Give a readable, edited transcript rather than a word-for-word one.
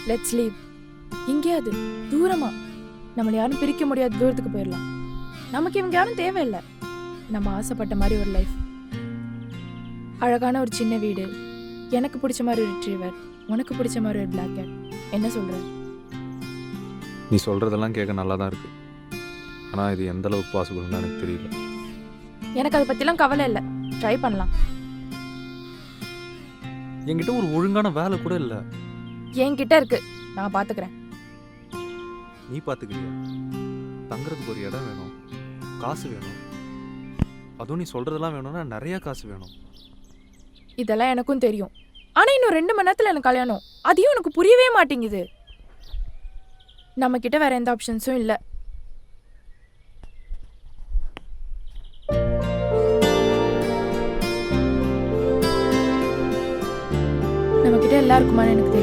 Let's leave. எங்கேயாவது தூரமா, நம்மளை யாரும் பிரிக்க முடியாத தூரத்துக்கு போயிடலாம். நமக்கு இவங்க யாரும் தேவையில்லை. நம்ம ஆசைப்பட்ட மாதிரி ஒரு லைஃப், அழகான ஒரு சின்ன வீடு, எனக்கு பிடிச்ச மாதிரி ஒரு ரிட்ரீவர், உனக்கு பிடிச்ச மாதிரி ஒரு பிளாக் கேட். என்ன சொல்ற? நீ சொல்கிறதெல்லாம் கேட்க நல்லா தான் இருக்குது. ஆனால் இது எந்த அளவுக்கு பாசிபிள்னு எனக்கு தெரியல. எனக்கு அதை பற்றிலாம் கவலை இல்லை. ட்ரை பண்ணலாம். என்கிட்ட ஒரு ஒழுங்கான வேலை கூட இல்லை. என்கிட்ட இருக்கு, நான் பார்த்துக்கிறேன். நீ பார்த்துக்கிறியா? தங்குறதுக்கு ஒரு இடம் வேணும், காசு வேணும். அதுவும் நீ சொல்கிறதெல்லாம் வேணும்னா நிறையா காசு வேணும். இதெல்லாம் எனக்கும் தெரியும். ஆனால் இன்னும் 2 மணி நேரத்தில் எனக்கு கல்யாணம். அதையும் எனக்கு புரியவே மாட்டேங்குது. நம்ம கிட்ட வேற எந்த ஆப்ஷன்ஸும் இல்லை. நம்ம கிட்ட எல்லாருக்குமான்னு எனக்கு தெரியும்.